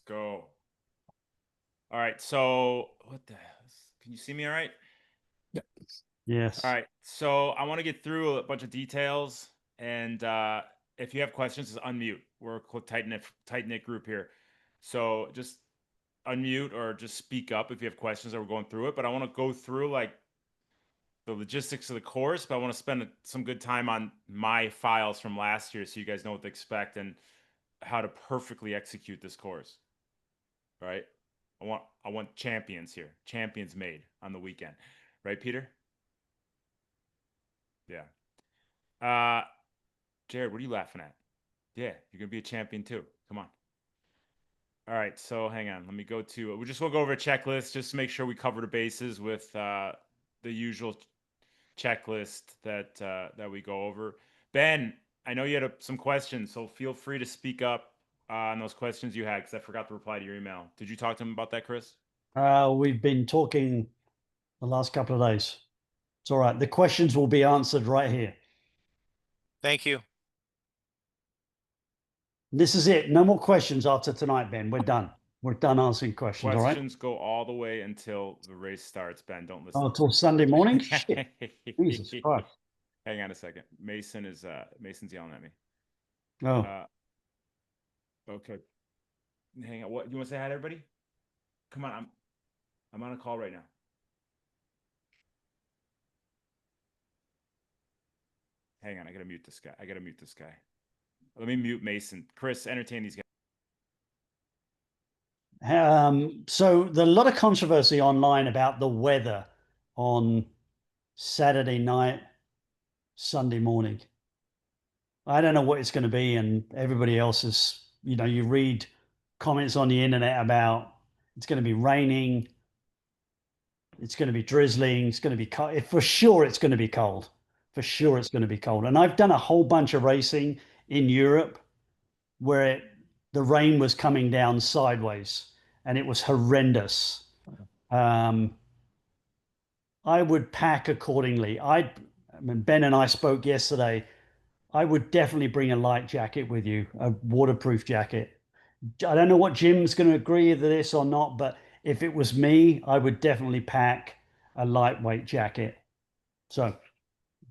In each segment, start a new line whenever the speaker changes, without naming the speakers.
go. All right. So what the hell? Can you see me all right? All
Yes.
right. So I want to get through a bunch of details. And if you have questions, just unmute. We're a tight knit group here. So just unmute or just speak up if you have questions that we're going through it. But I want to go through like the logistics of the course, but I want to spend some good time on my files from last year so you guys know what to expect and how to perfectly execute this course. Right? I want champions here. Champions made on the weekend. Right, Peter? Yeah. Uh Jared, what are you laughing at? Yeah, you're gonna be a champion too. Come on. All right, so hang on. Let me go to. We just will go over a checklist just to make sure we cover the bases with the usual checklist that we go over. Ben, I know you had some questions, so feel free to speak up on those questions you had because I forgot to reply to your email. Did you talk to him about that, Chris?
We've been talking the last couple of days. It's all right. The questions will be answered right here.
Thank you.
This is it. No more questions after tonight, Ben. We're done. We're done answering questions. All right.
Questions go all the way until the race starts. Ben, don't listen
Oh,
to
till Sunday morning. Shit. Jesus
him.
Christ.
Hang on a second. Mason's yelling at me.
Oh,
Uh, okay. Hang on. What you want to say hi to everybody? Come on, I'm on a call right now. Hang on, I gotta mute this guy. Let me mute Mason. Chris, entertain these guys.
so there's a lot of controversy online about the weather on Saturday night, Sunday morning. I don't know what it's going to be, and everybody else is, you read comments on the internet about it's going to be raining, it's going to be drizzling, it's going to be cold. For sure, it's going to be cold. For sure, it's going to be cold. And I've done a whole bunch of racing in Europe where the rain was coming down sideways and it was horrendous. Um, I would pack accordingly. I mean, Ben and I spoke yesterday. I would definitely bring a light jacket with you, a waterproof jacket. I don't know what Jim's going to agree to this or not, but if it was me, I would definitely pack a lightweight jacket. So,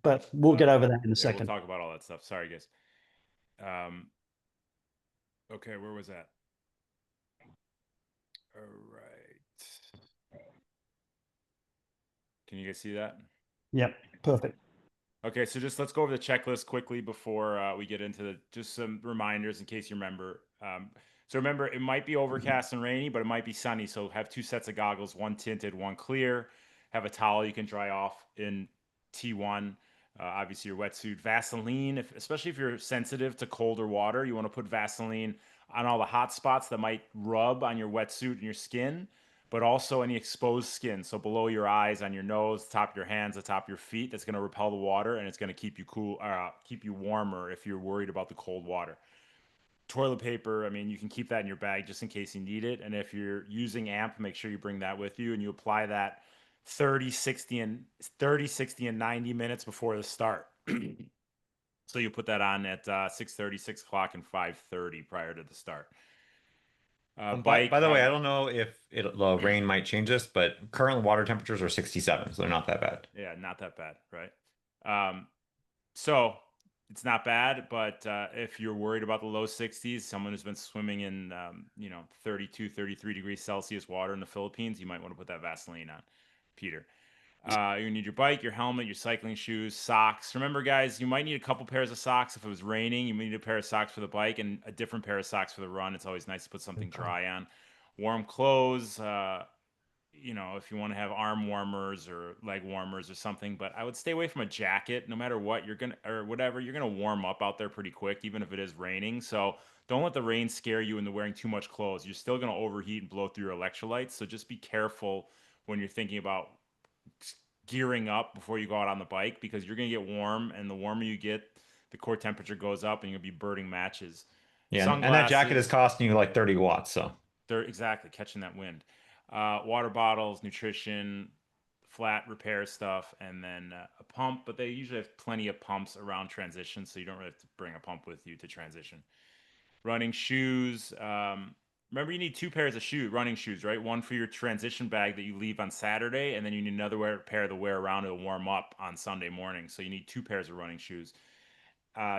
but we'll get over that in a
Yeah, we'll
second.
talk about all that stuff. Sorry, guys. Um, okay, where was that? All right. Can you guys see that?
Yep, perfect.
Okay, so just let's go over the checklist quickly before we get into just some reminders in case you remember. So remember, it might be overcast and rainy, but it might be sunny. So have two sets of goggles, one tinted, one clear. Have a towel you can dry off in T1. Obviously, your wetsuit, Vaseline, especially if you're sensitive to colder water, you want to put Vaseline on all the hot spots that might rub on your wetsuit and your skin, but also any exposed skin. So below your eyes, on your nose, the top of your hands, the top of your feet, that's going to repel the water and it's going to keep you cool, keep you warmer if you're worried about the cold water. Toilet paper, I mean, you can keep that in your bag just in case you need it. And if you're using AMP, make sure you bring that with you and you apply that 30, 60, and 90 minutes before the start. So you put that on at 6:30, 6 o'clock, and 5:30 prior to the start.
By
Bike
the way,
have
I don't know if the rain might change this, but current water temperatures are 67, so they're not that bad.
Yeah, not that bad, right? So it's not bad, but if you're worried about the low 60s, someone who's been swimming in 32, 33 degrees Celsius water in the Philippines, you might want to put that Vaseline on, Peter. You need your bike, your helmet, your cycling shoes, socks. Remember, guys, you might need a couple pairs of socks if it was raining. You might need a pair of socks for the bike and a different pair of socks for the run. It's always nice to put something dry on. Warm clothes. If you want to have arm warmers or leg warmers or something, but I would stay away from a jacket no matter what you're gonna warm up out there pretty quick, even if it is raining. So don't let the rain scare you into wearing too much clothes. You're still gonna overheat and blow through your electrolytes. So just be careful when you're thinking about gearing up before you go out on the bike because you're gonna get warm, and the warmer you get, the core temperature goes up, and you'll be birding matches.
Yeah, and that jacket is
Sunglasses,
costing you like 30 watts, so
they're exactly catching that wind. Water bottles, nutrition, flat repair stuff, and then a pump. But they usually have plenty of pumps around transition, so you don't really have to bring a pump with you to transition. Running shoes. remember you need two pairs of running shoes, right? One for your transition bag that you leave on Saturday, and then you need another pair to wear around to warm up on Sunday morning. So you need two pairs of running shoes.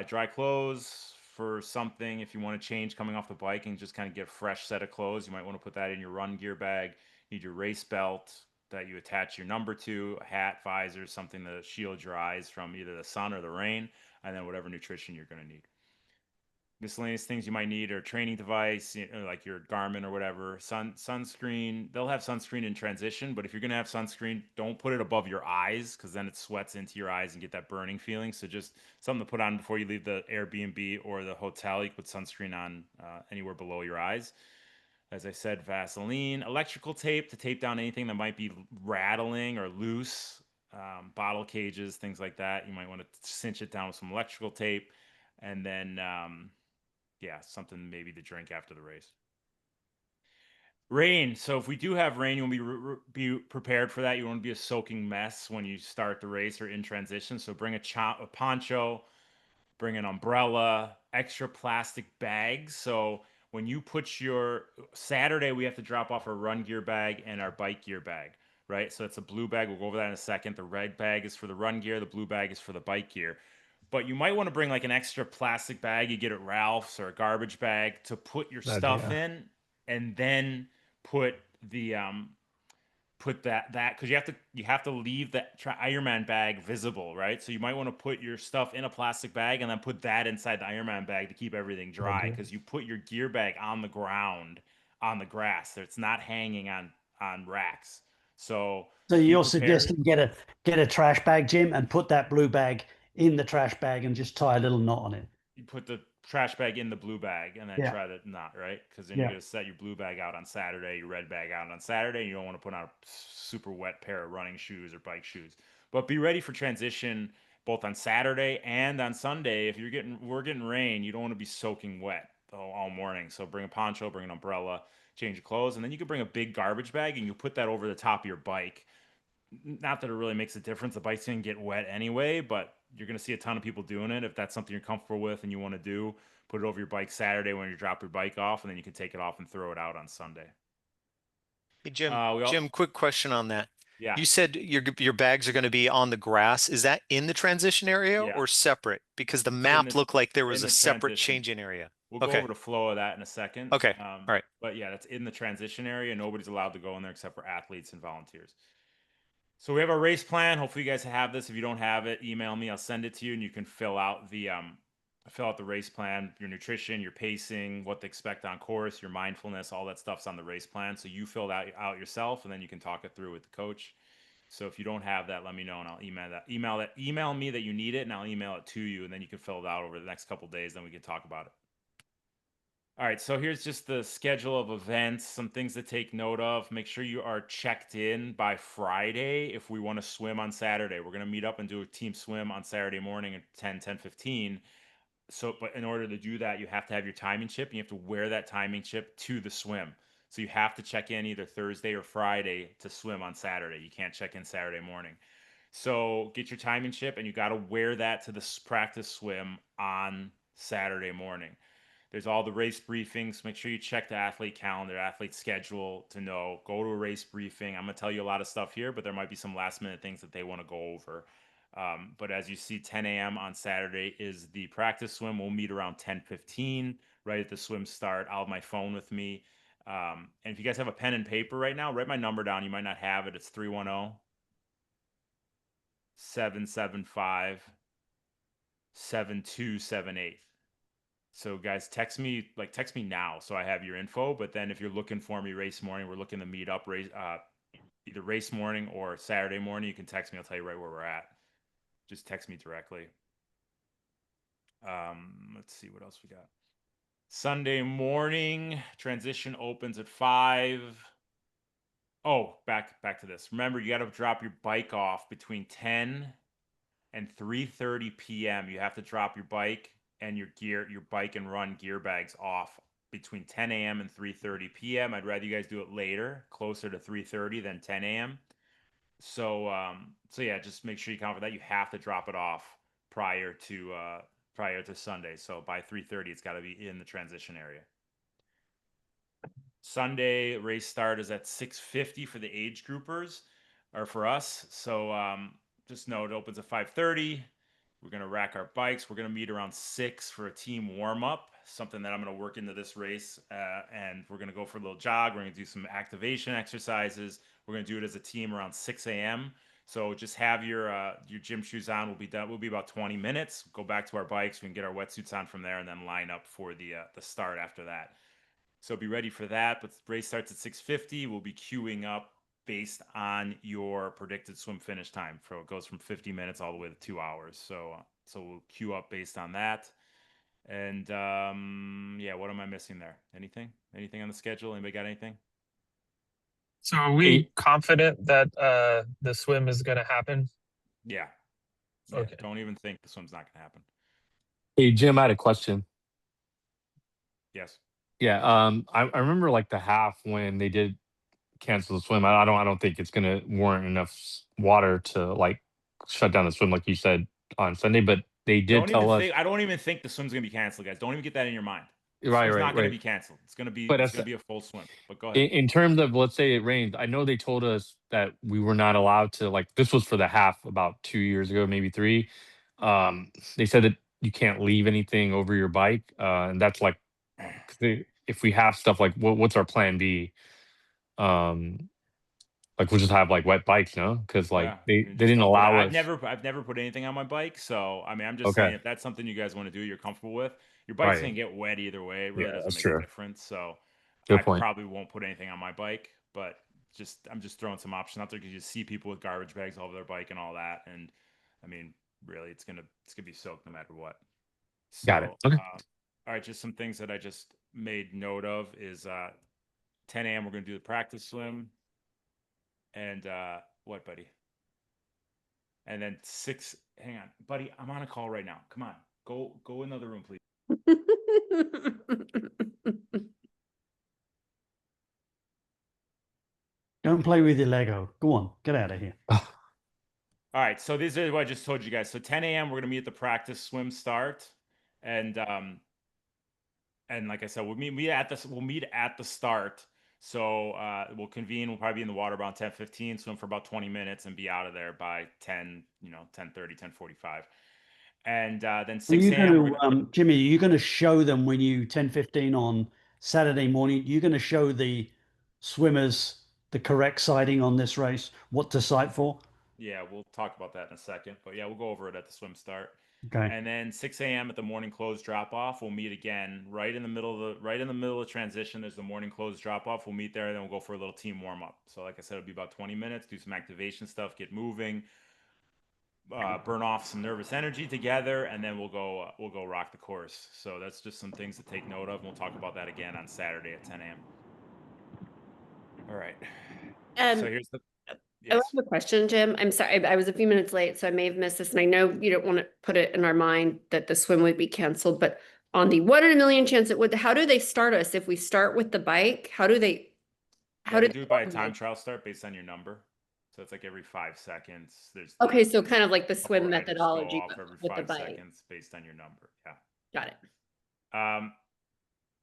Dry clothes for something if you want to change coming off the bike and just kind of get a fresh set of clothes. You might want to put that in your run gear bag. You need your race belt that you attach your number to, a hat, visor, something to shield your eyes from either the sun or the rain, and then whatever nutrition you're going to need. Miscellaneous things you might need are training device, like your Garmin or whatever. Sunscreen. They'll have sunscreen in transition, but if you're gonna have sunscreen, don't put it above your eyes because then it sweats into your eyes and get that burning feeling. So just something to put on before you leave the Airbnb or the hotel. You can put sunscreen on anywhere below your eyes. As I said, Vaseline, electrical tape to tape down anything that might be rattling or loose, bottle cages, things like that. You might want to cinch it down with some electrical tape, and then yeah, something maybe to drink after the race. Rain. So if we do have rain, you want to be prepared for that. You want to be a soaking mess when you start the race or in transition. So bring a poncho, bring an umbrella, extra plastic bags. So when you put your Saturday, we have to drop off our run gear bag and our bike gear bag, right? So it's a blue bag. We'll go over that in a second. The red bag is for the run gear. The blue bag is for the bike gear. But you might want to bring like an extra plastic bag you get at Ralph's or a garbage bag to put your stuff in, and then put the put that because you have to leave that Ironman bag visible, right? So you might want to put your stuff in a plastic bag and then put that inside the Ironman bag to keep everything dry because you put your gear bag on the ground on the grass. So it's not hanging on racks. So
So
be
you're
prepared.
suggesting get a trash bag, Jim, and put that blue bag in the trash bag and just tie a little knot on it.
You put the trash bag in the blue bag and then
Yeah.
try to not, right? Because then you're
Yeah.
going to set your blue bag out on Saturday, your red bag out on Saturday. And you don't want to put on a super wet pair of running shoes or bike shoes. But be ready for transition both on Saturday and on Sunday. If we're getting rain, you don't want to be soaking wet all morning. So bring a poncho, bring an umbrella, change your clothes, and then you can bring a big garbage bag and you put that over the top of your bike. Not that it really makes a difference. The bike's gonna get wet anyway, but you're gonna see a ton of people doing it. If that's something you're comfortable with and you want to do, put it over your bike Saturday when you drop your bike off, and then you can take it off and throw it out on Sunday.
Hey, Jim,
We all,
Jim, quick question on that.
yeah,
You said your bags are going to be on the grass. Is that in the transition area
yeah,
or separate? Because the
it's in
map
the
looked like there was
in
a
the
separate
transition.
changing area.
We'll go
Okay.
over the flow of that in a second.
Okay. All right.
But yeah, that's in the transition area. Nobody's allowed to go in there except for athletes and volunteers. So we have our race plan. Hopefully you guys have this. If you don't have it, email me. I'll send it to you, and you can fill out the race plan, your nutrition, your pacing, what to expect on course, your mindfulness, all that stuff's on the race plan. So you fill that out yourself, and then you can talk it through with the coach. So if you don't have that, let me know, and I'll email me that you need it, and I'll email it to you, and then you can fill it out over the next couple of days. Then we can talk about it. All right, so here's just the schedule of events, some things to take note of. Make sure you are checked in by Friday if we want to swim on Saturday. We're going to meet up and do a team swim on Saturday morning at 10:15. So, but in order to do that, you have to have your timing chip, and you have to wear that timing chip to the swim. So you have to check in either Thursday or Friday to swim on Saturday. You can't check in Saturday morning. So get your timing chip, and you got to wear that to the practice swim on Saturday morning. There's all the race briefings. Make sure you check the athlete calendar, athlete schedule to know. Go to a race briefing. I'm going to tell you a lot of stuff here, but there might be some last minute things that they want to go over. But as you see, 10 a.m. on Saturday is the practice swim. We'll meet around 10:15, right at the swim start. I'll have my phone with me. And if you guys have a pen and paper right now, write my number down. You might not have it. It's 310-775-7278. So guys, text me now so I have your info. But then if you're looking for me race morning, we're looking to meet up either race morning or Saturday morning. You can text me. I'll tell you right where we're at. Just text me directly. Let's see what else we got. Sunday morning transition opens at 5. Oh, back to this. Remember, you got to drop your bike off between 10 and 3:30 p.m. You have to drop your bike and your bike and run gear bags off between 10 a.m. and 3:30 p.m. I'd rather you guys do it later, closer to 3:30 than 10 a.m. So yeah, just make sure you count for that. You have to drop it off prior to Sunday. So by 3:30, it's got to be in the transition area. Sunday race start is at 6:50 for the age groupers, or for us. So just know it opens at 5:30. We're gonna rack our bikes. We're gonna meet around 6 for a team warm up. Something that I'm gonna work into this race, and we're gonna go for a little jog. We're gonna do some activation exercises. We're gonna do it as a team around 6 a.m. So just have your gym shoes on. We'll be done. We'll be about 20 minutes. Go back to our bikes. We can get our wetsuits on from there, and then line up for the start after that. So be ready for that. But the race starts at 6:50. We'll be queuing up based on your predicted swim finish time. So it goes from 50 minutes all the way to 2 hours. So we'll queue up based on that. And yeah, what am I missing there? Anything? Anything on the schedule? Anybody got anything?
So are we confident that the swim is going to happen?
Yeah.
Okay.
Don't even think the swim's not going to happen.
Hey, Jim, I had a question.
Yes.
Yeah, I remember like the half when they did cancel the swim. I don't think it's gonna warrant enough water to like shut down the swim like you said on Sunday, but they did tell us.
I don't even think the swim's gonna be canceled, guys. Don't even get that in your mind. The
Right,
swim's
right,
not gonna
right.
be canceled. It's gonna be
But
a full swim. But go ahead.
in terms of, let's say it rains, I know they told us that we were not allowed to, like, this was for the half about 2 years ago, maybe three. They said that you can't leave anything over your bike, and that's like, 'cause if we have stuff like, what's our plan B? Um, like we'll just have like wet bikes, no? Because like
Yeah,
they
you
they
just
didn't
don't put it.
allow
I've
us.
never put anything on my bike, so I mean, I'm just saying
Okay,
if that's something you guys want to do, you're comfortable with. Your bike's
right.
gonna get wet either way. It really
Yeah,
doesn't
that's
make a
true.
difference. So I
Good point.
probably won't put anything on my bike, but I'm just throwing some options out there because you see people with garbage bags all over their bike and all that, and I mean, really, it's gonna be soaked no matter what.
Got it.
So,
Okay.
all right, just some things that I just made note of is 10 a.m. we're gonna do the practice swim, and what, buddy? And then 6. Hang on, buddy. I'm on a call right now. Come on, go another room, please.
Don't play with your Lego. Go on, get out of here.
All right, so this is what I just told you guys. So 10 a.m. we're gonna meet at the practice swim start, and like I said, we'll meet at the start. So we'll convene. We'll probably be in the water about 10:15, swim for about 20 minutes, and be out of there by 10:30, 10:45. And then
Are
6
you
a.m. we're
going
gonna.
to, Jimmy, are you going to show them when you 10:15 on Saturday morning? You're going to show the swimmers the correct sighting on this race, what to sight for?
Yeah, we'll talk about that in a second. But yeah, we'll go over it at the swim start.
Okay.
And then 6 a.m. at the morning close drop off, we'll meet again right in the middle of the transition. There's the morning close drop off. We'll meet there, and then we'll go for a little team warm up. So like I said, it'll be about 20 minutes. Do some activation stuff, get moving, burn off some nervous energy together, and then we'll go rock the course. So that's just some things to take note of. And we'll talk about that again on Saturday at 10 a.m. All right. So here's the.
I
Yes.
have a question, Jim. I'm sorry, I was a few minutes late, so I may have missed this, and I know you don't want to put it in our mind that the swim would be canceled, but on the 1 in a million chance it would, how do they start us if we start with the bike? How do they
Do it by a time trial start based on your number. So it's like every 5 seconds. There's
Okay, so kind of like the
upper
swim
headers
methodology
go off every
with the
5
bike.
seconds based on your number. Yeah.
Got it.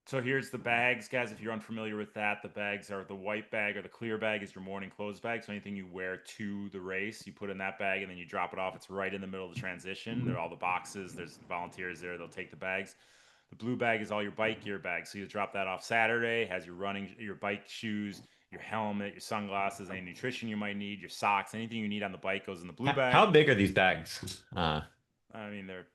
So here's the bags, guys. If you're unfamiliar with that, the bags are the white bag or the clear bag is your morning clothes bag. So anything you wear to the race, you put in that bag and then you drop it off. It's right in the middle of the transition. There are all the boxes. There's volunteers there. They'll take the bags. The blue bag is all your bike gear bags. So you drop that off Saturday. It has your bike shoes, your helmet, your sunglasses, any nutrition you might need, your socks, anything you need on the bike goes in the blue bag.
How big are these bags?
I mean, they're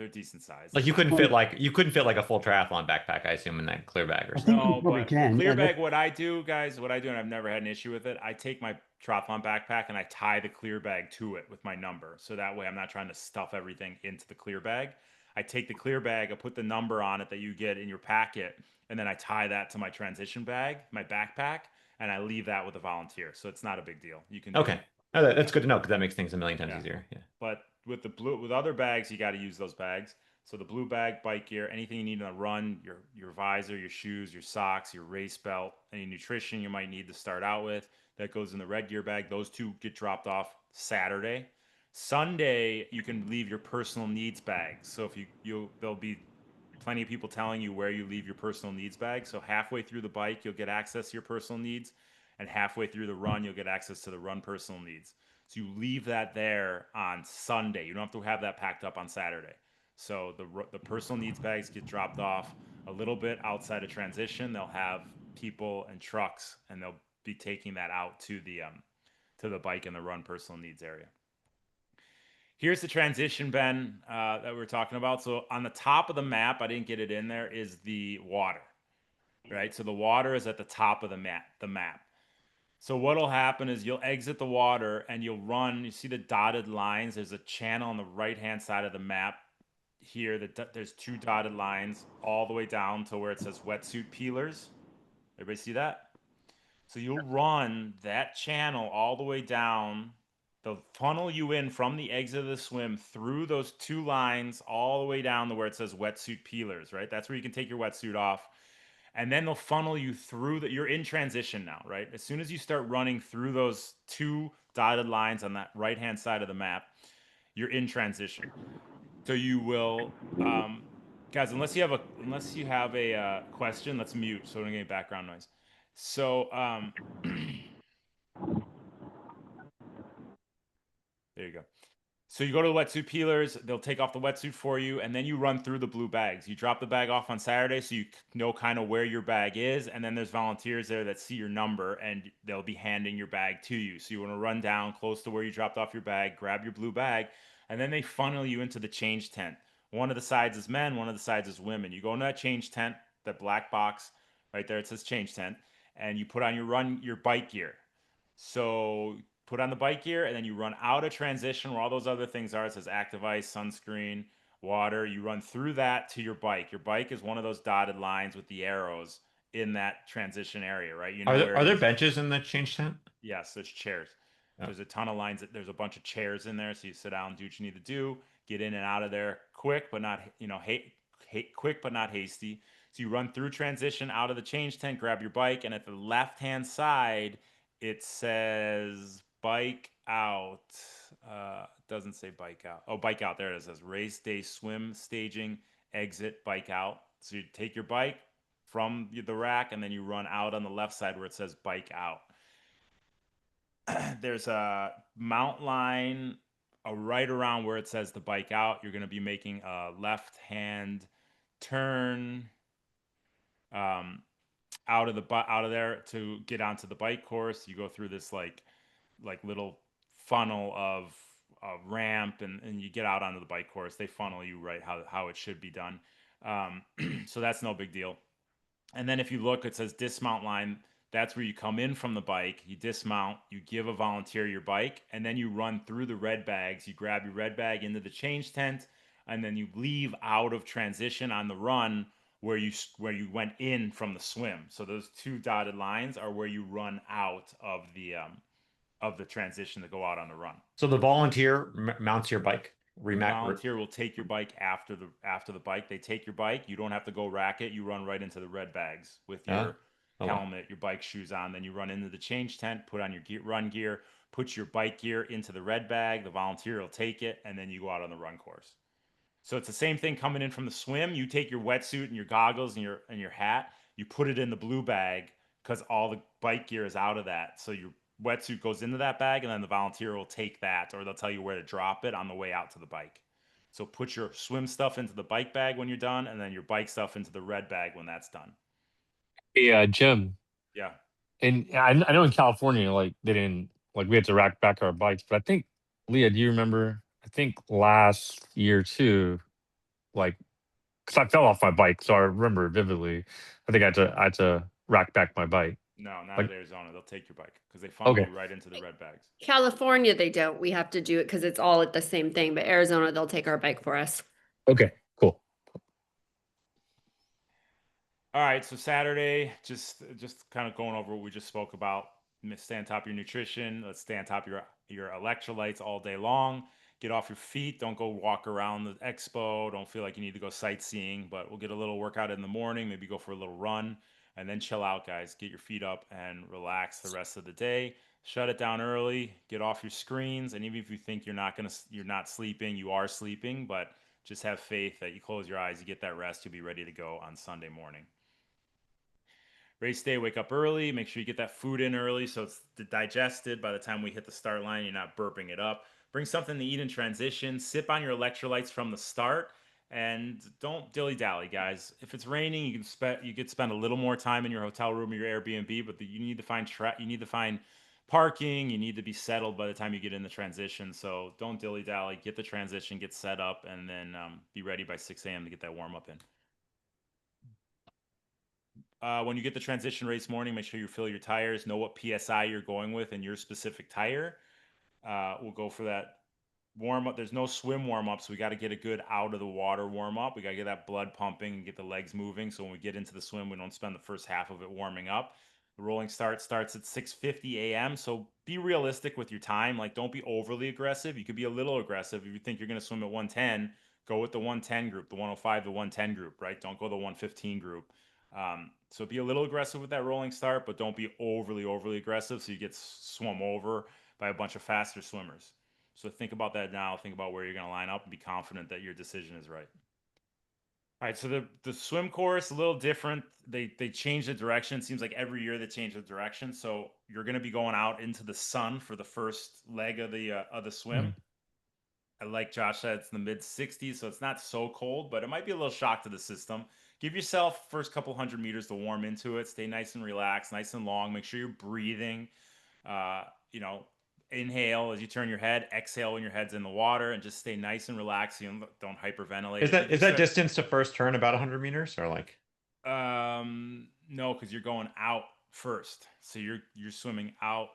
decent size.
Like you couldn't fit like a full triathlon backpack, I assume, in that clear bag or
I think
something.
you probably can.
Clear
Yeah,
bag, what I do, guys, and I've never had an issue with it, I take my triathlon backpack and I tie the clear bag to it with my number. So that way I'm not trying to stuff everything into the clear bag. I take the clear bag, I put the number on it that you get in your packet, and then I tie that to my transition bag, my backpack, and I leave that with a volunteer. So it's not a big deal. You can do
Okay.
it.
Oh, that's good to know because that makes things a million times
Yeah.
easier. Yeah.
But with other bags, you got to use those bags. So the blue bag, bike gear, anything you need on a run, your visor, your shoes, your socks, your race belt, any nutrition you might need to start out with, that goes in the red gear bag. Those two get dropped off Saturday. Sunday, you can leave your personal needs bags. So if they'll be plenty of people telling you where you leave your personal needs bag. So halfway through the bike, you'll get access to your personal needs, and halfway through the run, you'll get access to the run personal needs. So you leave that there on Sunday. You don't have to have that packed up on Saturday. So the personal needs bags get dropped off a little bit outside of transition. They'll have people and trucks, and they'll be taking that out to the bike and the run personal needs area. Here's the transition, Ben, that we were talking about. So on the top of the map, I didn't get it in there, is the water, right? So the water is at the top of the map. So what'll happen is you'll exit the water and you'll run. You see the dotted lines. There's a channel on the right-hand side of the map here. There's 2 dotted lines all the way down to where it says wetsuit peelers. Everybody see that? So you'll run that channel all the way down. They'll funnel you in from the exit of the swim through those 2 lines all the way down to where it says wetsuit peelers, right? That's where you can take your wetsuit off. And then they'll funnel you through you're in transition now, right? As soon as you start running through those 2 dotted lines on that right-hand side of the map, you're in transition. So you will, guys, unless you have a question, let's mute so we don't get any background noise. So, there you go. So you go to the wetsuit peelers, they'll take off the wetsuit for you, and then you run through the blue bags. You drop the bag off on Saturday so you know kind of where your bag is, and then there's volunteers there that see your number, and they'll be handing your bag to you. So you want to run down close to where you dropped off your bag, grab your blue bag, and then they funnel you into the change tent. One of the sides is men, one of the sides is women. You go into that change tent, that black box, right there, it says change tent, and you put on your bike gear. So put on the bike gear, and then you run out of transition where all those other things are. It says active ice, sunscreen, water. You run through that to your bike. Your bike is one of those dotted lines with the arrows in that transition area, right? You know
Are there benches in the change tent?
Yes, there's chairs.
Yeah.
There's a ton of lines. There's a bunch of chairs in there, so you sit down, do what you need to do, get in and out of there quick, but not quick but not hasty. So you run through transition out of the change tent, grab your bike, and at the left-hand side, it says bike out. Doesn't say bike out. Oh, bike out. There it is. It says race day swim staging exit bike out. So you take your bike from the rack, and then you run out on the left side where it says bike out. There's a mount line right around where it says the bike out. You're going to be making a left-hand turn out of there to get onto the bike course. You go through this like little funnel of a ramp, and you get out onto the bike course. They funnel you right how it should be done. So that's no big deal. And then if you look, it says dismount line. That's where you come in from the bike, you dismount, you give a volunteer your bike, and then you run through the red bags. You grab your red bag into the change tent, and then you leave out of transition on the run where you went in from the swim. So those 2 dotted lines are where you run out of the transition to go out on the run.
So the volunteer mounts your bike.
The volunteer will take your bike after the bike. They take your bike. You don't have to go rack it. You run right into the red bags with your helmet, your bike shoes on. Then you run into the change tent, put on your run gear, put your bike gear into the red bag. The volunteer will take it, and then you go out on the run course. So it's the same thing coming in from the swim. You take your wetsuit and your goggles and your hat. You put it in the blue bag because all the bike gear is out of that. So your wetsuit goes into that bag, and then the volunteer will take that, or they'll tell you where to drop it on the way out to the bike. So put your swim stuff into the bike bag when you're done, and then your bike stuff into the red bag when that's done.
Yeah, Jim.
Yeah.
And I know in California, like they didn't we had to rack back our bikes, but I think Leah, do you remember? I think last year too, because I fell off my bike, so I remember vividly. I think I had to rack back my bike.
No, not at Arizona. They'll take your bike because they funnel you right into the red bags.
California, they don't. We have to do it because it's all at the same thing. But Arizona, they'll take our bike for us.
Okay, cool.
All right, so Saturday, just kind of going over what we just spoke about. Stay on top of your nutrition. Let's stay on top of your electrolytes all day long. Get off your feet. Don't go walk around the expo. Don't feel like you need to go sightseeing, but we'll get a little workout in the morning. Maybe go for a little run, and then chill out, guys. Get your feet up and relax the rest of the day. Shut it down early. Get off your screens, and even if you think you're not sleeping, you are sleeping, but just have faith that you close your eyes, you get that rest, you'll be ready to go on Sunday morning. Race day, wake up early, make sure you get that food in early so it's digested by the time we hit the start line, you're not burping it up. Bring something to eat in transition, sip on your electrolytes from the start, and don't dilly-dally, guys. If it's raining, you could spend a little more time in your hotel room or your Airbnb, but you need to find parking, you need to be settled by the time you get in the transition. So don't dilly-dally, get the transition, get set up, and then be ready by 6 a.m. to get that warm-up in. When you get the transition race morning, make sure you fill your tires, know what PSI you're going with in your specific tire. We'll go for that warm up. There's no swim warm up, so we got to get a good out of the water warm up. We got to get that blood pumping and get the legs moving. So when we get into the swim, we don't spend the first half of it warming up. The rolling start starts at 6:50 a.m. So be realistic with your time. Like, don't be overly aggressive. You could be a little aggressive. If you think you're going to swim at 110, go with the 110 group, the 105 to 110 group, right? Don't go the 115 group. So be a little aggressive with that rolling start, but don't be overly aggressive so you get swum over by a bunch of faster swimmers. So think about that now. Think about where you're going to line up and be confident that your decision is right. All right, so the swim course a little different. They change the direction. It seems like every year they change the direction. So you're going to be going out into the sun for the first leg of the swim. Like Josh said, it's in the mid 60s, so it's not so cold, but it might be a little shock to the system. Give yourself first couple 100 meters to warm into it. Stay nice and relaxed, nice and long. Make sure you're breathing. You know, inhale as you turn your head, exhale when your head's in the water, and just stay nice and relaxed. You don't hyperventilate.
Is that distance to first turn about 100 meters or like?
No, because you're going out first, so you're swimming out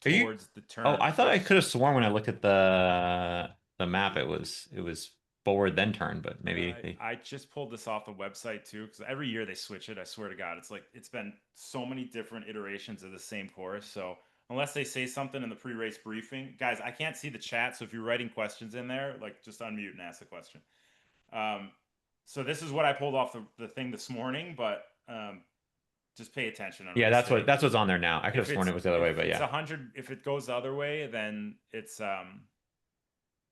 Are you-
towards the turn.
Oh, I thought I
first.
could have sworn when I looked at the map it was forward then turn, but maybe
I just pulled this off the website too, because every year they switch it. I swear to God, it's been so many different iterations of the same course. So unless they say something in the pre-race briefing, guys, I can't see the chat. So if you're writing questions in there, like, just unmute and ask the question. So this is what I pulled off the thing this morning, but just pay attention. On
yeah,
race
that's
day.
what's on there now. I could have
If
sworn
it's-
it was the other way,
if
but
it's
yeah.
100. If it goes the other way, then it's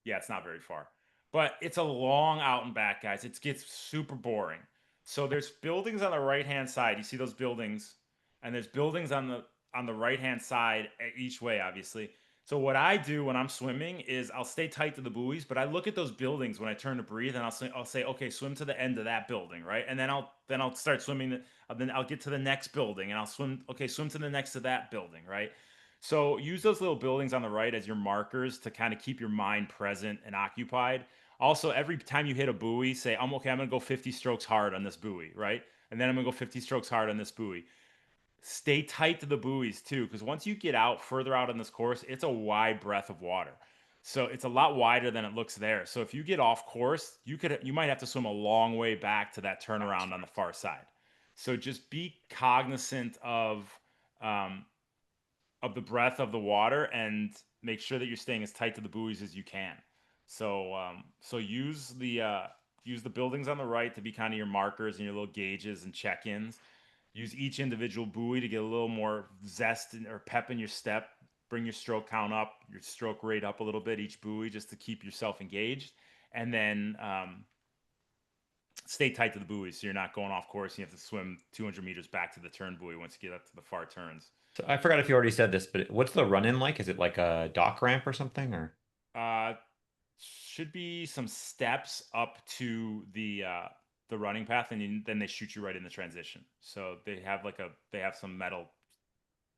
yeah, it's not very far. But it's a long out and back, guys. It gets super boring. So there's buildings on the right-hand side. You see those buildings, and there's buildings on the right-hand side each way, obviously. So what I do when I'm swimming is I'll stay tight to the buoys, but I look at those buildings when I turn to breathe, and I'll say, okay, swim to the end of that building, right? And then I'll start swimming. Then I'll get to the next building, and I'll swim. Okay, swim to the next to that building, right? So use those little buildings on the right as your markers to kind of keep your mind present and occupied. Also, every time you hit a buoy, say, I'm going to go 50 strokes hard on this buoy, right? And then I'm going to go 50 strokes hard on this buoy. Stay tight to the buoys too, because once you get out further out on this course, it's a wide breadth of water. So it's a lot wider than it looks there. So if you get off course, you might have to swim a long way back to that turnaround on the far side. So just be cognizant of the breadth of the water and make sure that you're staying as tight to the buoys as you can. So use the buildings on the right to be kind of your markers and your little gauges and check-ins. Use each individual buoy to get a little more zest or pep in your step. Bring your stroke count up, your stroke rate up a little bit each buoy, just to keep yourself engaged. And then stay tight to the buoys so you're not going off course. You have to swim 200 meters back to the turn buoy once you get up to the far turns.
So I forgot if you already said this, but what's the run-in like? Is it like a dock ramp or something, or?
Should be some steps up to the running path, and then they shoot you right in the transition. So they have some metal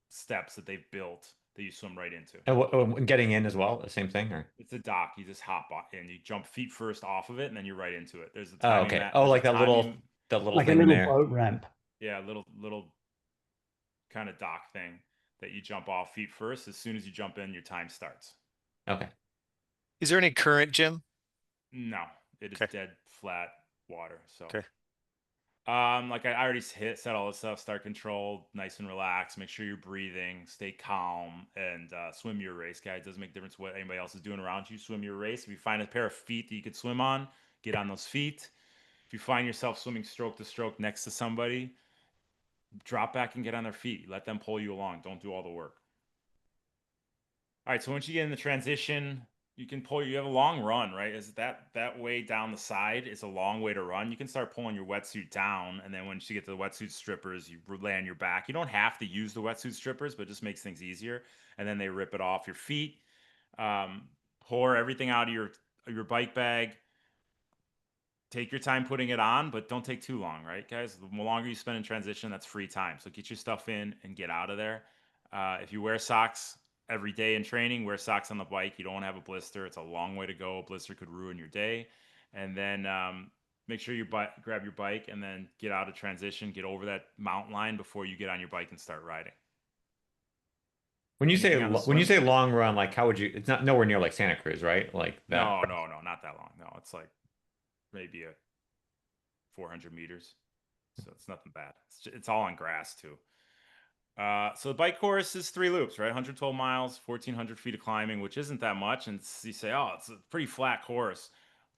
steps that they've built that you swim right into.
And getting in as well, the same thing, or?
It's a dock. You just hop on and you jump feet first off of it, and then you're right into it. There's a
Oh,
timing
okay.
mat.
Oh,
There's
like
a
that little
timing-
Like a
thing
little
there.
boat ramp.
Yeah, little kind of dock thing that you jump off feet first. As soon as you jump in, your time starts.
Okay.
Is there any current, Jim?
No, it is
Okay.
dead flat water. So,
Okay.
like I already said all this stuff. Start controlled, nice and relaxed. Make sure you're breathing, stay calm, and swim your race, guys. It doesn't make a difference what anybody else is doing around you. Swim your race. If you find a pair of feet that you could swim on, get on those feet. If you find yourself swimming stroke to stroke next to somebody, drop back and get on their feet. Let them pull you along. Don't do all the work. All right, so once you get in the transition, you can pull. You have a long run, right? Is that way down the side is a long way to run. You can start pulling your wetsuit down, and then once you get to the wetsuit strippers, you lay on your back. You don't have to use the wetsuit strippers, but it just makes things easier. And then they rip it off your feet. Um, Pour everything out of your bike bag. Take your time putting it on, but don't take too long, right, guys? The longer you spend in transition, that's free time. So get your stuff in and get out of there. If you wear socks every day in training, wear socks on the bike. You don't want to have a blister. It's a long way to go. A blister could ruin your day. And then make sure you grab your bike and then get out of transition, get over that mountain line before you get on your bike and start riding.
When you say
Anything on the
when you
swim?
say long run, like how would you? It's not nowhere near like Santa Cruz, right? Like that.
No, not that long. No, it's like maybe a 400 meters. So it's nothing bad. It's all on grass too. So the bike course is 3 loops, right? 112 miles, 1,400 feet of climbing, which isn't that much. And you say, oh, it's a pretty flat course.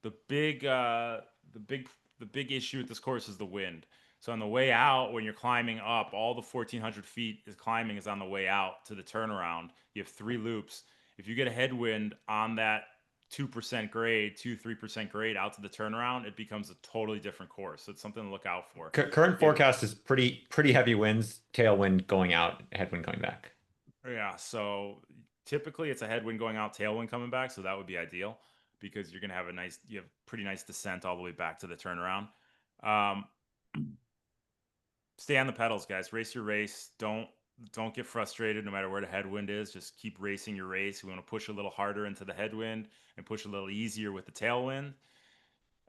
The big, the big, the big issue with this course is the wind. So on the way out, when you're climbing up, all the 1,400 feet is climbing is on the way out to the turnaround. You have 3 loops. If you get a headwind on that 2% grade, 3% grade out to the turnaround, it becomes a totally different course. So it's something to look out for.
Current forecast is pretty heavy winds, tailwind going out, headwind coming back.
Yeah, so typically it's a headwind going out, tailwind coming back, so that would be ideal because you're gonna have you have pretty nice descent all the way back to the turnaround. Um, Stay on the pedals, guys. Race your race. Don't get frustrated no matter where the headwind is. Just keep racing your race. We want to push a little harder into the headwind and push a little easier with the tailwind.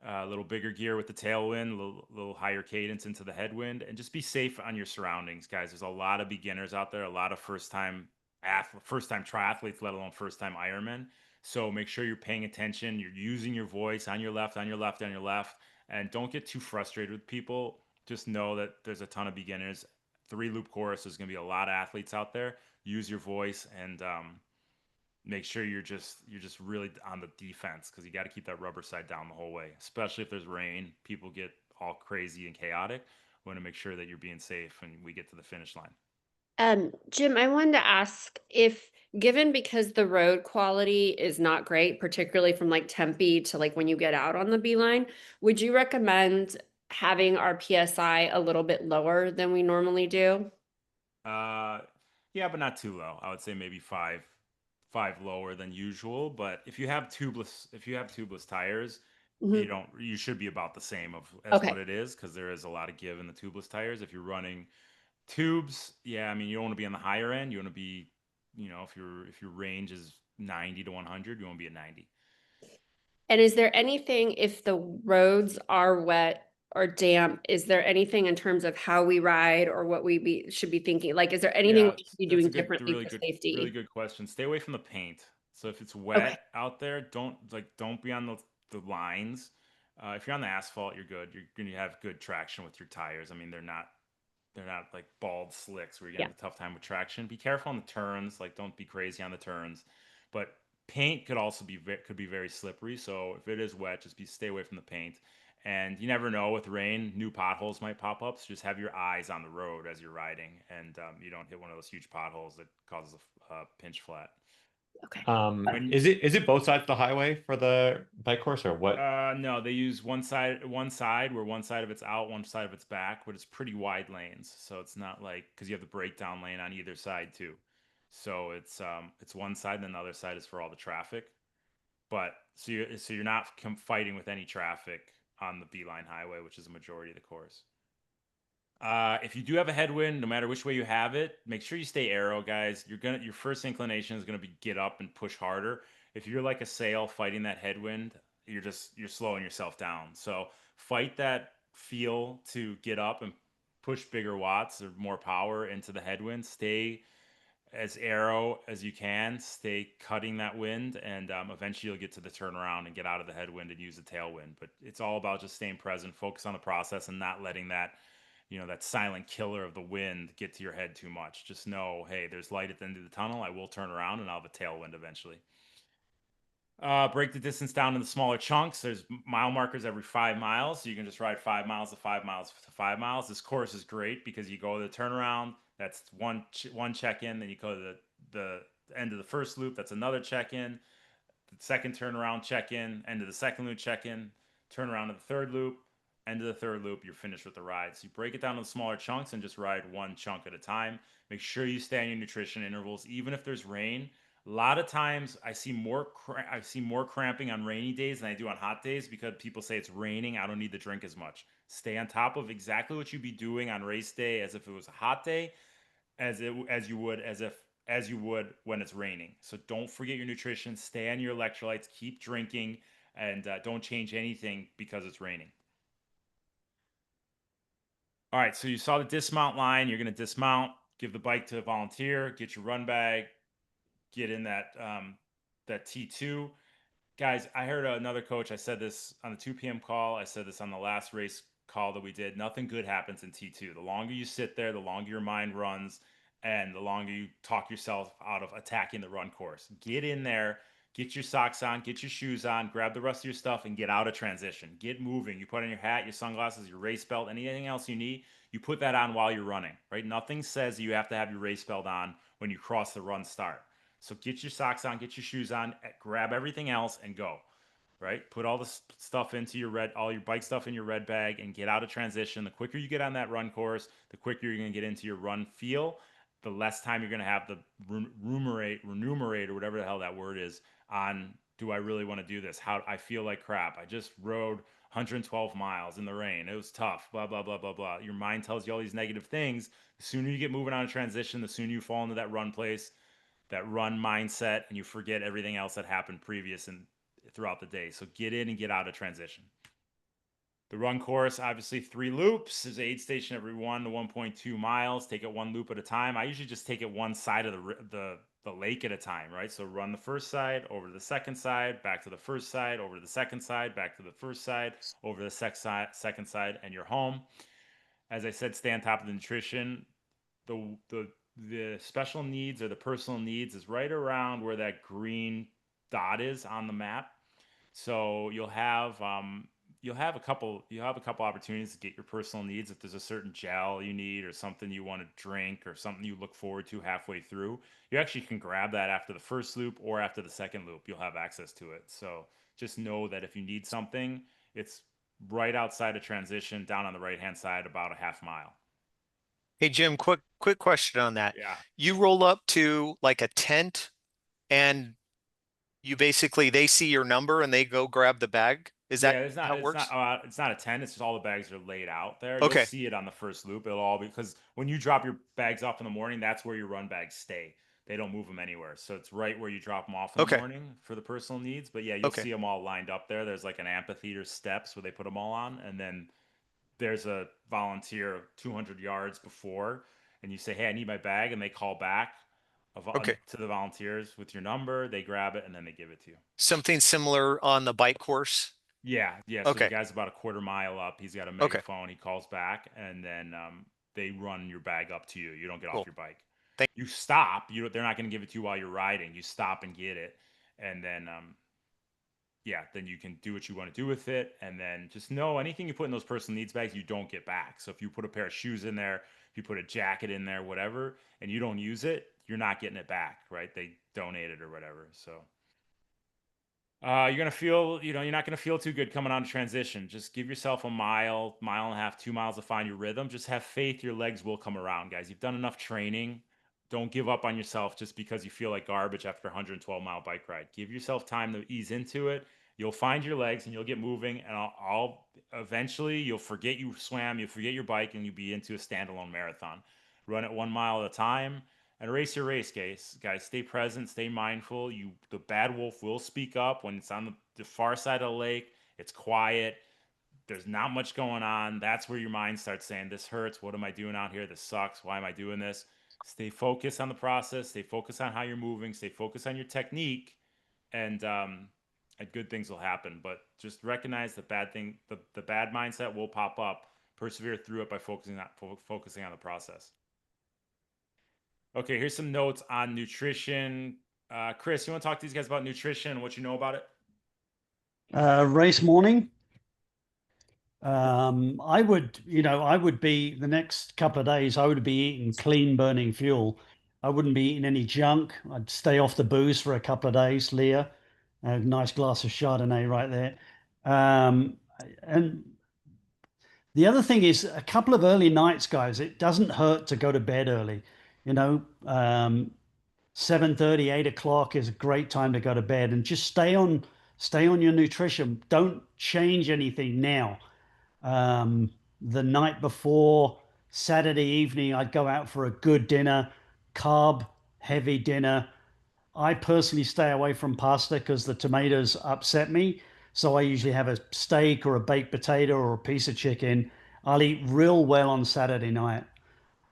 A little bigger gear with the tailwind, little higher cadence into the headwind, and just be safe on your surroundings, guys. There's a lot of beginners out there, a lot of first time triathletes, let alone first time Ironmen. So make sure you're paying attention. You're using your voice on your left, on your left, on your left, and don't get too frustrated with people. Just know that there's a ton of beginners. 3 loop course. There's going to be a lot of athletes out there. Use your voice and make sure you're just really on the defense because you got to keep that rubber side down the whole way, especially if there's rain. People get all crazy and chaotic. We want to make sure that you're being safe and we get to the finish line.
Jim, I wanted to ask if given because the road quality is not great, particularly from like Tempe to like when you get out on the beeline, would you recommend having our PSI a little bit lower than we normally do?
Yeah, but not too low. I would say maybe five lower than usual. But if you have tubeless tires,
Mhm.
you should be about the same as
Okay.
what it is because there is a lot of give in the tubeless tires. If you're running tubes, yeah, I mean you don't want to be on the higher end. You want to be, if your range is 90 to 100, you want to be at 90.
And is there anything, if the roads are wet or damp, is there anything in terms of how we ride or what should be thinking? Like, is there anything
Yeah,
we should be
that's
doing
a good,
differently
really
for
good, really
safety?
good question. Stay away from the paint. So if it's
Okay.
wet out there, don't be on the lines. If you're on the asphalt, you're good. You're gonna have good traction with your tires. I mean, they're not like bald slicks where you're gonna
Yeah.
have a tough time with traction. Be careful on the turns. Like, don't be crazy on the turns. But paint could also could be very slippery. So if it is wet, stay away from the paint. And you never know with rain, new potholes might pop up. So just have your eyes on the road as you're riding, and you don't hit one of those huge potholes that causes a pinch flat.
Okay.
When
Is it both sides of the highway for the bike course or what?
No, they use one side where one side of it's out, one side of it's back, but it's pretty wide lanes. So it's not like because you have the breakdown lane on either side too. So it's one side and then the other side is for all the traffic. But so you're not fighting with any traffic on the Beeline Highway, which is a majority of the course. If you do have a headwind, no matter which way you have it, make sure you stay aero, guys. Your first inclination is gonna be get up and push harder. If you're like a sail fighting that headwind, you're slowing yourself down. So fight that feel to get up and push bigger watts or more power into the headwind. Stay as aero as you can. Stay cutting that wind, and eventually you'll get to the turnaround and get out of the headwind and use the tailwind. But it's all about just staying present, focus on the process, and not letting that that silent killer of the wind get to your head too much. Just know, hey, there's light at the end of the tunnel. I will turn around and I'll have a tailwind eventually. Break the distance down into smaller chunks. There's mile markers every 5 miles. So you can just ride 5 miles to 5 miles to 5 miles. This course is great because you go to the turnaround. That's one check-in. Then you go to the end of the first loop. That's another check-in. the second turnaround, check in, end of the second loop, check in, turn around to the third loop, end of the third loop, you're finished with the ride. So you break it down into smaller chunks and just ride one chunk at a time. Make sure you stay on your nutrition intervals, even if there's rain. A lot of times I see more cramping on rainy days than I do on hot days because people say it's raining. I don't need to drink as much. Stay on top of exactly what you'd be doing on race day as if it was a hot day, as you would when it's raining. So don't forget your nutrition. Stay on your electrolytes. Keep drinking, and don't change anything because it's raining. All right, so you saw the dismount line. You're going to dismount, give the bike to a volunteer, get your run bag, get in that T2. Guys, I heard another coach. I said this on the 2 p.m. call. I said this on the last race call that we did. Nothing good happens in T2. The longer you sit there, the longer your mind runs, and the longer you talk yourself out of attacking the run course. Get in there, get your socks on, get your shoes on, grab the rest of your stuff, and get out of transition. Get moving. You put on your hat, your sunglasses, your race belt, anything else you need, you put that on while you're running, right? Nothing says you have to have your race belt on when you cross the run start. So get your socks on, get your shoes on, grab everything else, and go. Right? Put all the stuff into all your bike stuff in your red bag, and get out of transition. The quicker you get on that run course, the quicker you're going to get into your run feel, the less time you're going to have to remunerate, or whatever the hell that word is, on, do I really want to do this? How I feel like crap. I just rode 112 miles in the rain. It was tough, blah, blah, blah, blah, blah. Your mind tells you all these negative things. The sooner you get moving on a transition, the sooner you fall into that run place, that run mindset, and you forget everything else that happened previous and throughout the day. So get in and get out of transition. The run course, obviously 3 loops. There's an aid station every 1 to 1.2 miles. Take it 1 loop at a time. I usually just take it one side of the lake at a time, right? So run the first side, over to the second side, back to the first side, over to the second side, back to the first side, over to the second side, and you're home. As I said, stay on top of the nutrition. The special needs, or the personal needs, is right around where that green dot is on the map. So you'll have a couple opportunities to get your personal needs. If there's a certain gel you need, or something you want to drink, or something you look forward to halfway through, you actually can grab that after the first loop or after the second loop. You'll have access to it. So just know that if you need something, it's right outside of transition, down on the right hand side, about a half mile.
Hey, Jim, quick question on that.
Yeah.
You roll up to like a tent, and you basically, they see your number and they go grab the bag. Is that how it works?
It's not a 10. It's just all the bags are laid out there. You'll
Okay.
see it on the first loop. It'll all be, because when you drop your bags off in the morning, that's where your run bags stay. They don't move them anywhere. So it's right where you drop them off in the
Okay.
morning for the personal needs. But yeah, you'll
Okay.
see them all lined up there. There's like an amphitheater steps where they put them all on, and then there's a volunteer 200 yards before, and you say, "Hey, I need my bag," and they call back
Okay.
to the volunteers with your number. They grab it, and then they give it to you.
Something similar on the bike course?
Yeah. So the
Okay.
guy's about a quarter mile up. He's got a
Okay.
megaphone. He calls back, and then they run your bag up to you. You don't get
Cool.
off your bike.
Thank-
You stop. They're not going to give it to you while you're riding. You stop and get it, and then then you can do what you want to do with it. And then just know, anything you put in those personal needs bags, you don't get back. So if you put a pair of shoes in there, if you put a jacket in there, whatever, and you don't use it, you're not getting it back, right? They donate it or whatever. So you're gonna feel, you're not gonna feel too good coming on transition. Just give yourself a mile, mile and a half, 2 miles to find your rhythm. Just have faith your legs will come around, guys. You've done enough training. Don't give up on yourself just because you feel like garbage after a 112-mile bike ride. Give yourself time to ease into it. You'll find your legs and you'll get moving, and I'll eventually you'll forget you swam, you'll forget your bike, and you'll be into a standalone marathon. Run it 1 mile at a time. And race your race, guys. Stay present, stay mindful. The bad wolf will speak up when it's on the far side of the lake. It's quiet. There's not much going on. That's where your mind starts saying, "This hurts. What am I doing out here? This sucks. Why am I doing this?" Stay focused on the process. Stay focused on how you're moving. Stay focused on your technique, and good things will happen. But just recognize the bad mindset will pop up. Persevere through it by focusing on the process. Okay, here's some notes on nutrition. Chris, you want to talk to these guys about nutrition and what you know about it?
Race morning. I would be, the next couple of days, I would be eating clean burning fuel. I wouldn't be eating any junk. I'd stay off the booze for a couple of days, Leah. A nice glass of Chardonnay right there. And the other thing is a couple of early nights, guys. It doesn't hurt to go to bed early. 7:30, 8 o'clock is a great time to go to bed, and just stay on your nutrition. Don't change anything now. The night before, Saturday evening, I'd go out for a good dinner, carb heavy dinner. I personally stay away from pasta because the tomatoes upset me. So I usually have a steak or a baked potato or a piece of chicken. I'll eat real well on Saturday night.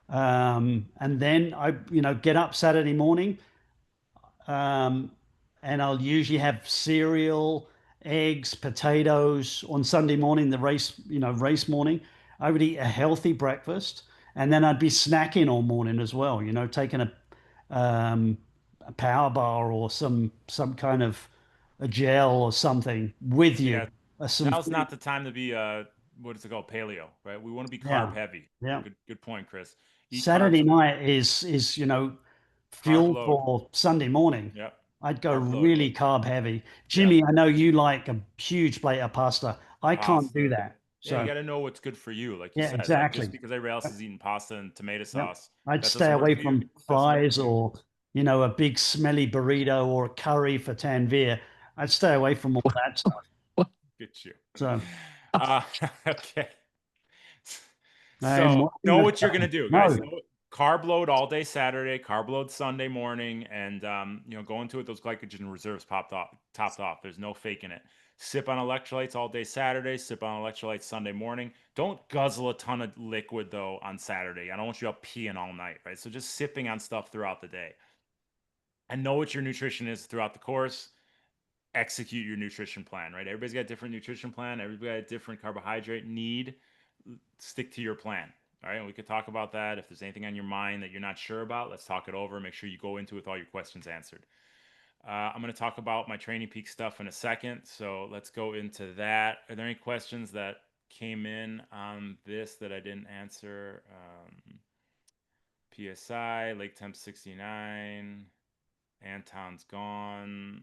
And then I, get up Saturday morning, um, and I'll usually have cereal, eggs, potatoes on Sunday morning, the race morning. I would eat a healthy breakfast, and then I'd be snacking all morning as well. Taking a power bar or some kind of a gel or something with you.
Yeah,
Some
now's
fruit.
not the time to be what is it called, paleo, right? We want to be carb
Yeah,
heavy.
yeah.
Good point, Chris. Eat
Saturday
carbs,
night is
carb
fuel
load.
for Sunday morning.
Yep,
I'd go
carb load.
really carb heavy.
Yeah,
Jimmy, I know you like a huge plate of pasta. I can't do
pasta.
that.
Yeah, you
So
got to know what's good for you, like you
yeah,
said. Like just
exactly.
because everybody else is eating pasta and tomato
Yep.
sauce,
I'd
that
stay
doesn't work
away
for you.
from
Doesn't work
fries
for you.
or, a big smelly burrito or a curry for Tanvir. I'd stay away from all that stuff.
Good you.
So
Okay.
I'm
So know what you're gonna
saying.
do, guys.
No.
Carb load all day Saturday, carb load Sunday morning, and go into it. Those glycogen reserves topped off. There's no faking it. Sip on electrolytes all day Saturday. Sip on electrolytes Sunday morning. Don't guzzle a ton of liquid though on Saturday. I don't want you up peeing all night, right? So just sipping on stuff throughout the day, and know what your nutrition is throughout the course. Execute your nutrition plan, right? Everybody's got a different nutrition plan. Everybody got a different carbohydrate need. Stick to your plan. All right. And we could talk about that. If there's anything on your mind that you're not sure about, let's talk it over. Make sure you go into it with all your questions answered. I'm going to talk about my Training Peak stuff in a second. So let's go into that. Are there any questions that came in on this that I didn't answer? PSI, Lake Temp 69. Anton's gone.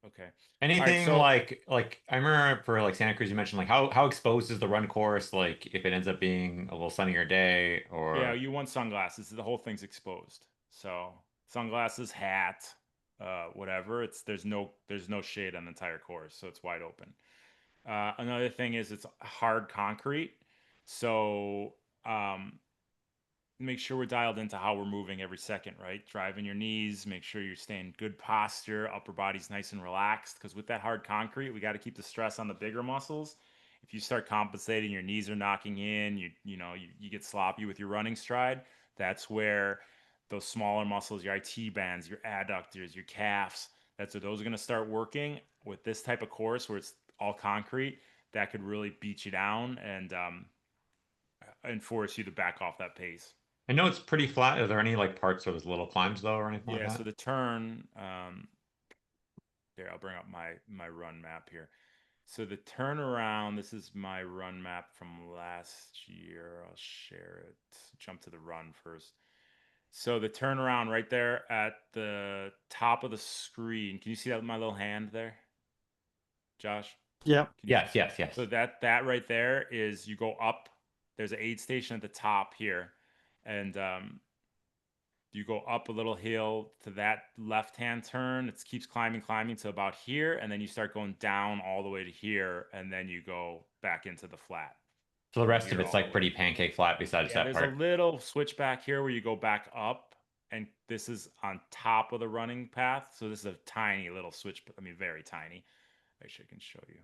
Okay.
Anything
so
like I remember for like Santa Cruz, you mentioned like how exposed is the run course? Like if it ends up being a little sunnier day
yeah,
or
you want sunglasses. The whole thing's exposed. So sunglasses, hat, whatever. There's no shade on the entire course, so it's wide open. Another thing is it's hard concrete, so make sure we're dialed into how we're moving every second, right? Driving your knees, make sure you're staying good posture, upper body's nice and relaxed. Because with that hard concrete, we got to keep the stress on the bigger muscles. If you start compensating, your knees are knocking in, you get sloppy with your running stride. That's where those smaller muscles, your IT bands, your adductors, your calves, those are going to start working with this type of course where it's all concrete. That could really beat you down and force you to back off that pace.
I know it's pretty flat. Are there any like parts where there's little climbs though or anything like
Yeah,
that?
so the turn, here, I'll bring up my run map here. So the turnaround, this is my run map from last year. I'll share it. Jump to the run first. So the turnaround right there at the top of the screen. Can you see that with my little hand there, Josh?
Yeah.
Yes, yes, yes.
So that right there is you go up. There's an aid station at the top here, and you go up a little hill to that left-hand turn. It keeps climbing to about here, and then you start going down all the way to here, and then you go back into the flat.
So the
From
rest of
here
it's
all the
like
way.
pretty pancake flat besides
Yeah,
that
there's a
part.
little switchback here where you go back up, and this is on top of the running path. So this is a tiny little switch. I mean, very tiny. Actually, I can show you.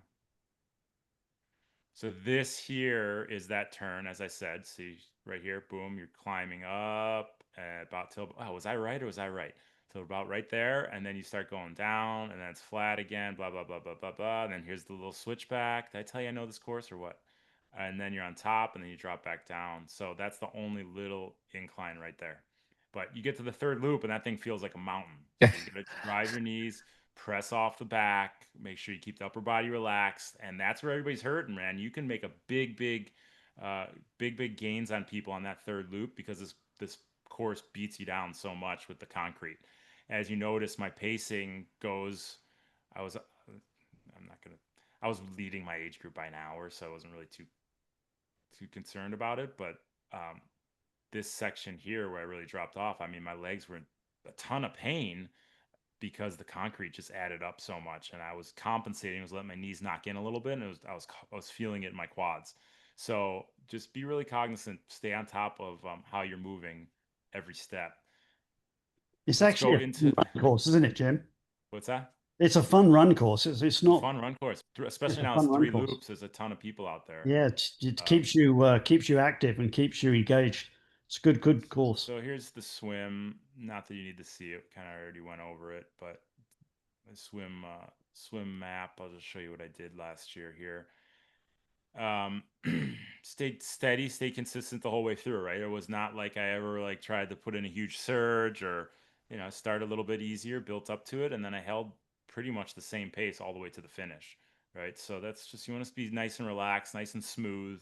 So this here is that turn, as I said. See right here, boom, you're climbing up about till, oh, was I right or was I right? So about right there, and then you start going down, and then it's flat again, blah, blah, blah, blah, blah, blah. And then here's the little switchback. Did I tell you I know this course or what? And then you're on top, and then you drop back down. So that's the only little incline right there. But you get to the third loop, and that thing feels like a mountain. So you gotta drive your knees, press off the back, make sure you keep the upper body relaxed, and that's where everybody's hurting, man. You can make a big gains on people on that third loop because this course beats you down so much with the concrete. As you notice, my pacing goes I was I was leading my age group by an hour, so I wasn't really too concerned about it. But this section here where I really dropped off, I mean, my legs were in a ton of pain because the concrete just added up so much, and I was compensating. I was letting my knees knock in a little bit, and I was feeling it in my quads. So just be really cognizant. Stay on top of how you're moving every step.
It's
Let's
actually
go
a
into
fun run course, isn't it, Jim?
what's that?
It's a fun run course. It's
A
not.
fun run course,
It's
especially
a
now it's
fun run
3
course.
loops. There's a ton of people out there.
Yeah, it keeps you active and keeps you engaged. It's a good course.
So here's the swim. Not that you need to see it. Kind of already went over it, but the swim map. I'll just show you what I did last year here. Stayed steady, stay consistent the whole way through, right? It was not like I ever like tried to put in a huge surge or, start a little bit easier, built up to it, and then I held pretty much the same pace all the way to the finish, right? So that's just, you want to be nice and relaxed, nice and smooth.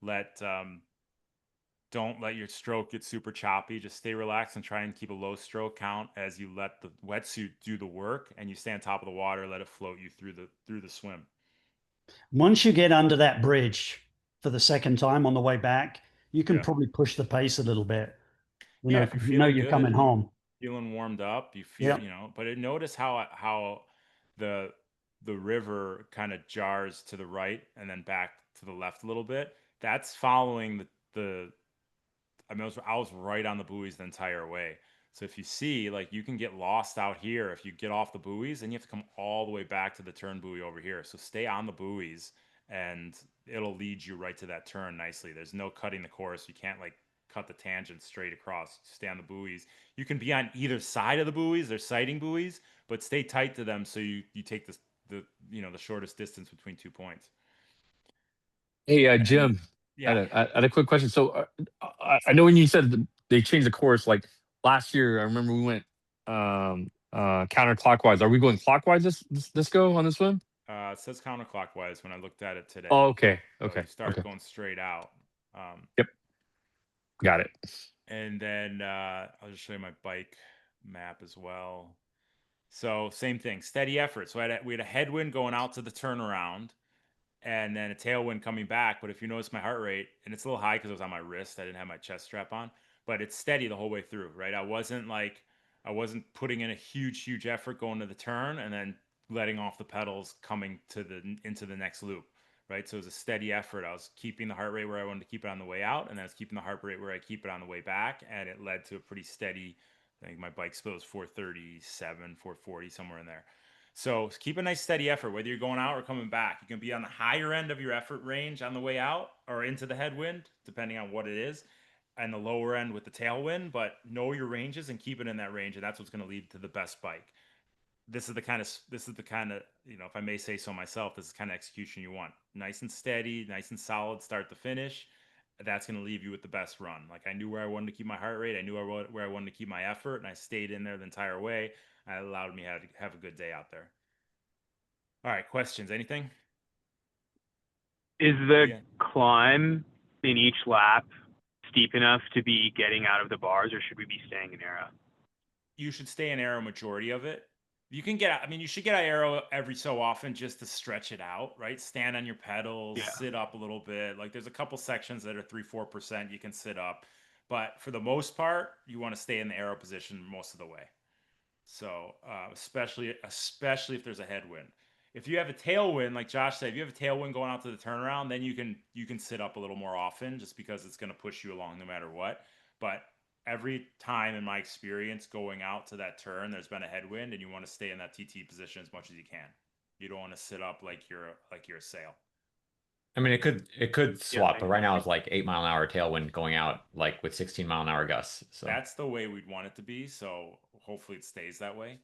Let don't let your stroke get super choppy. Just stay relaxed and try and keep a low stroke count as you let the wetsuit do the work, and you stay on top of the water, let it float you through the swim.
Once you get under that bridge for the second time on the way back, you can probably push the pace a little bit.
Yeah, if you're
You know
feeling
you're
good
coming
and you're
home.
feeling warmed up, you feel, but notice how the river kind of jars to the right and then back to the left a little bit. That's following the I mean, I was right on the buoys the entire way. So if you see, like, you can get lost out here if you get off the buoys, and you have to come all the way back to the turn buoy over here. So stay on the buoys, and it'll lead you right to that turn nicely. There's no cutting the course. You can't like cut the tangent straight across. Stay on the buoys. You can be on either side of the buoys. They're sighting buoys, but stay tight to them so you take the shortest distance between 2 points.
Hey, Jim,
Yeah.
I had a quick question. So I know when you said they changed the course, like last year, I remember we went counterclockwise. Are we going clockwise this go on this swim?
It says counterclockwise when I looked at it today.
Oh, okay,
So
okay,
you start
okay.
going straight out.
Yep, got it.
And then I'll just show you my bike map as well. So same thing, steady effort. So we had a headwind going out to the turnaround, and then a tailwind coming back. But if you notice my heart rate, and it's a little high because it was on my wrist, I didn't have my chest strap on, but it's steady the whole way through, right? I wasn't putting in a huge effort going to the turn and then letting off the pedals coming into the next loop, right? So it was a steady effort. I was keeping the heart rate where I wanted to keep it on the way out, and then I was keeping the heart rate where I keep it on the way back, and it led to a pretty steady. I think my bike split was 437, 440, somewhere in there. So keep a nice steady effort, whether you're going out or coming back. You can be on the higher end of your effort range on the way out or into the headwind, depending on what it is, and the lower end with the tailwind, but know your ranges and keep it in that range. And that's what's going to lead to the best bike. This is the kind of, if I may say so myself, this is the kind of execution you want. Nice and steady, nice and solid, start to finish. That's going to leave you with the best run. Like, I knew where I wanted to keep my heart rate. I knew where I wanted to keep my effort, and I stayed in there the entire way. It allowed me to have a good day out there. All right, questions? Anything?
Is the climb in each lap steep enough to be getting out of the bars, or should we be staying in aero?
You should stay in aero majority of it. You can you should get aero every so often just to stretch it out, right? Stand on your pedals, sit up a little bit. Like, there's a couple sections that are 3-4% you can sit up, but for the most part, you want to stay in the aero position most of the way. So especially if there's a headwind. If you have a tailwind, like Josh said, if you have a tailwind going out to the turnaround, then you can sit up a little more often, just because it's going to push you along no matter what. But every time in my experience going out to that turn, there's been a headwind, and you want to stay in that TT position as much as you can. You don't want to sit up like you're a sail.
I mean, it could swap, but right now it's like 8-mile-an-hour tailwind going out, like with 16-mile-an-hour gusts. So
that's the way we'd want it to be. So hopefully it stays that way.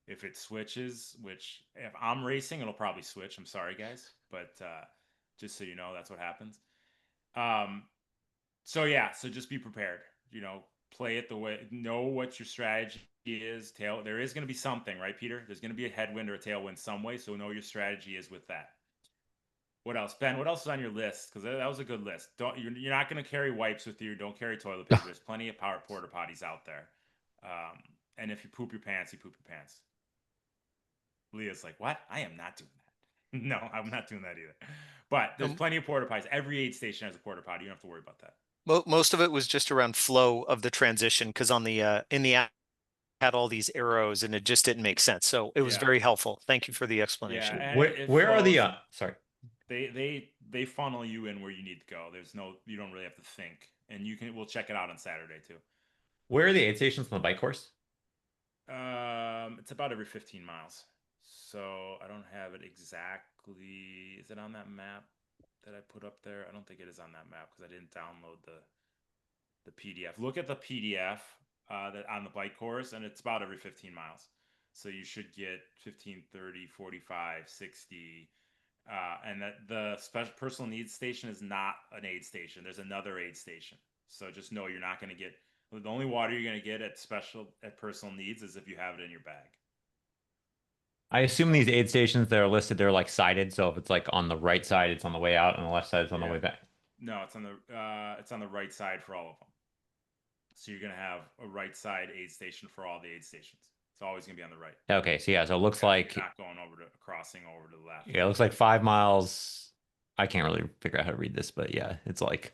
If it switches, which if I'm racing, it'll probably switch. I'm sorry, guys, but just so you know, that's what happens. So just be prepared. Play it the way. Know what your strategy is. There is going to be something, right, Peter? There's going to be a headwind or a tailwind some way. So know your strategy is with that. What else, Ben? What else is on your list? Because that was a good list. You're not going to carry wipes with you. Don't carry toilet paper. There's plenty of porta potties out there. And if you poop your pants, you poop your pants. Leah's like, what? I am not doing that. No, I'm not doing that either. But there's plenty of porta potties. Every aid station has a porta potty. You don't have to worry about that.
Most of it was just around flow of the transition, because on the in the app had all these arrows and it just didn't make sense. So it was very helpful. Thank you for the explanation.
Yeah,
where are the sorry.
They funnel you in where you need to go. You don't really have to think. And we'll check it out on Saturday too.
Where are the aid stations on the bike course?
It's about every 15 miles. So I don't have it exactly. Is it on that map that I put up there? I don't think it is on that map because I didn't download the PDF. Look at the PDF that on the bike course, and it's about every 15 miles. So you should get 15, 30, 45, 60. And that the special personal needs station is not an aid station. There's another aid station. So just know you're not going to get, the only water you're going to get at personal needs is if you have it in your bag.
I assume these aid stations that are listed, they're like sided. So if it's like on the right side, it's on the way out, and the left side is on the way back.
No, it's on the right side for all of them. So you're gonna have a right side aid station for all the aid stations. It's always gonna be on the right.
Okay, so yeah, so it looks like
you're not going crossing over to the left.
Yeah, it looks like 5 miles. I can't really figure out how to read this, but yeah, it's like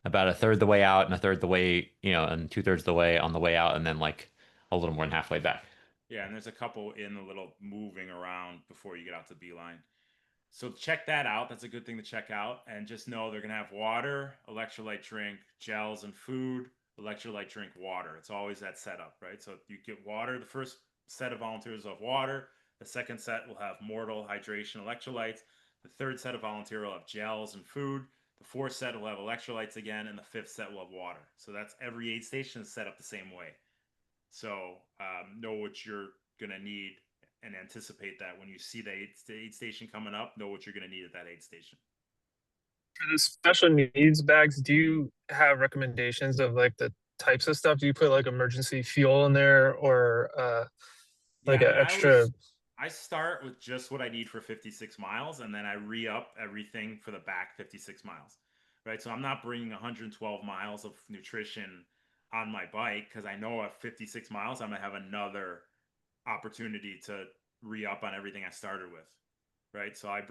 about a third the way out and a third the way, and 2/3 the way on the way out, and then like a little more than halfway back.
Yeah, and there's a couple in the little moving around before you get out to Beeline. So check that out. That's a good thing to check out. And just know they're going to have water, electrolyte drink, gels, and food, electrolyte drink, water. It's always that setup, right? So you get water. The first set of volunteers will have water. The second set will have mortal hydration electrolytes. The third set of volunteers will have gels and food. The fourth set will have electrolytes again. And the fifth set will have water. So that's every aid station is set up the same way. So know what you're going to need and anticipate that when you see the aid station coming up, know what you're going to need at that aid station.
For the special needs bags, do you have recommendations of like the types of stuff? Do you put like emergency fuel in there, or like an extra?
I start with just what I need for 56 miles, and then I re-up everything for the back 56 miles, right? So I'm not bringing 112 miles of nutrition on my bike because I know at 56 miles I'm gonna have another opportunity to re-up on everything I started with, right? So I'll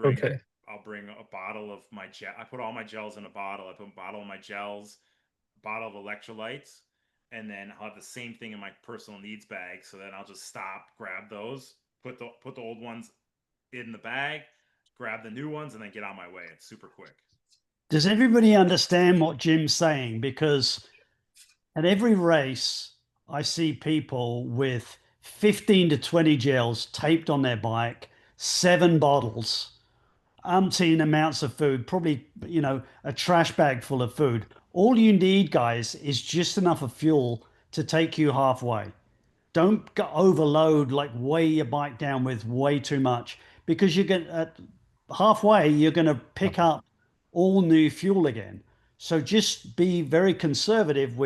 bring a bottle of my gel. I put all my gels in a bottle. I put a bottle of my gels, a bottle of electrolytes, and then I'll have the same thing in my personal needs bag. So then I'll just stop, grab those, put the old ones in the bag, grab the new ones, and then get on my way. It's super quick.
Does everybody understand what Jim's saying? Because at every race, I see people with 15 to 20 gels taped on their bike, 7 bottles, umpteen amounts of food, probably, a trash bag full of food. All you need, guys, is just enough of fuel to take you halfway. Don't overload, like weigh your bike down with way too much, because halfway, you're going to pick up all new fuel again. So just be very conservative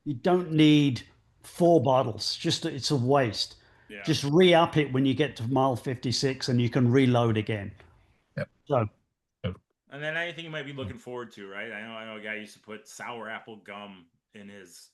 you don't need 4 bottles. It's a waste. Yeah. Just re-up it when you get to mile 56 and you can reload again.
Yep.
So.
And then anything you might be looking forward to, right? I know a guy used to put sour apple gum in his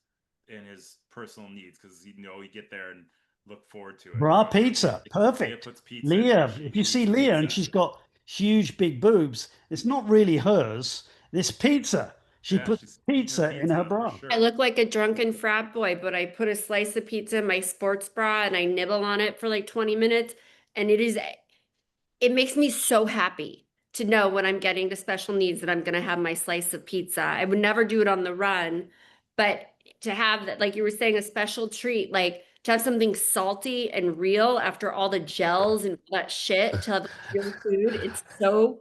personal needs because he'd get there and look forward to it.
Bra pizza, perfect. Leah, if you see Leah and she's got huge big boobs, it's not really hers. This pizza. She puts pizza in her bra.
I look like a drunken frat boy, but I put a slice of pizza in my sports bra and I nibble on it for like 20 minutes. And it makes me so happy to know when I'm getting to special needs that I'm going to have my slice of pizza. I would never do it on the run, but to have that, like you were saying, a special treat, like to have something salty and real after all the gels and that shit, to have real food, it's so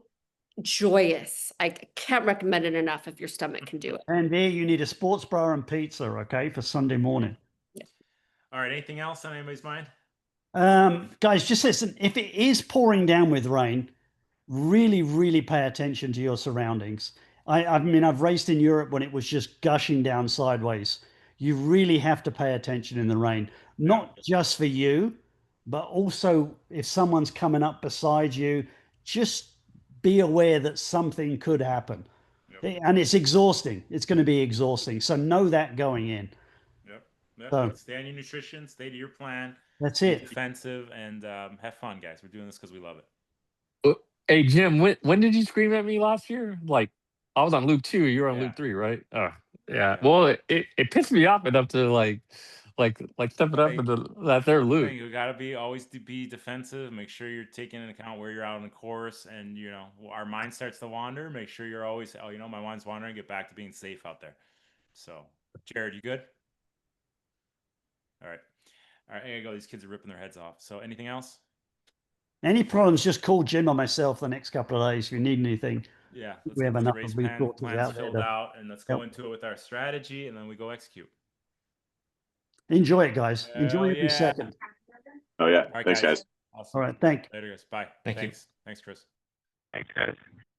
joyous. I can't recommend it enough if your stomach can do it.
And there you need a sports bra and pizza, okay, for Sunday morning.
Yeah. All right. Anything else on anybody's mind?
Guys, just listen. If it is pouring down with rain, really, really pay attention to your surroundings. I've raced in Europe when it was just gushing down sideways. You really have to pay attention in the rain, not just for you, but also if someone's coming up beside you, just be aware that something could happen. Yep. And it's exhausting. It's going to be exhausting. So know that going in.
Yep. Yep.
So
Stay on your nutrition, stay to your plan.
that's
Be
it.
defensive and have fun, guys. We're doing this because we love it.
Hey Jim, when did you scream at me last year? Like I was on loop 2, you were on
Yeah.
loop 3, right? Oh, yeah. Well, it pissed me off enough to like step it up into that third loop.
You gotta be defensive. Make sure you're taking into account where you're out on the course, and our mind starts to wander. Make sure you're always, my mind's wandering. Get back to being safe out there. So, Jared, you good? All right, I gotta go. These kids are ripping their heads off. So, anything else?
Any problems, just call Jim or myself the next couple of days if you need anything.
Yeah,
We have
get
enough
the race
of
plans
resources out there.
filled out, and let's go
Yep.
into it with our strategy, and then we go execute.
Enjoy it, guys. Enjoy
Hell
every
yeah.
second.
Oh yeah.
All right,
Thanks, guys.
Awesome.
All right. Thanks.
Later, guys. Bye.
Thank you.
Thanks, Chris.
Thanks, guys.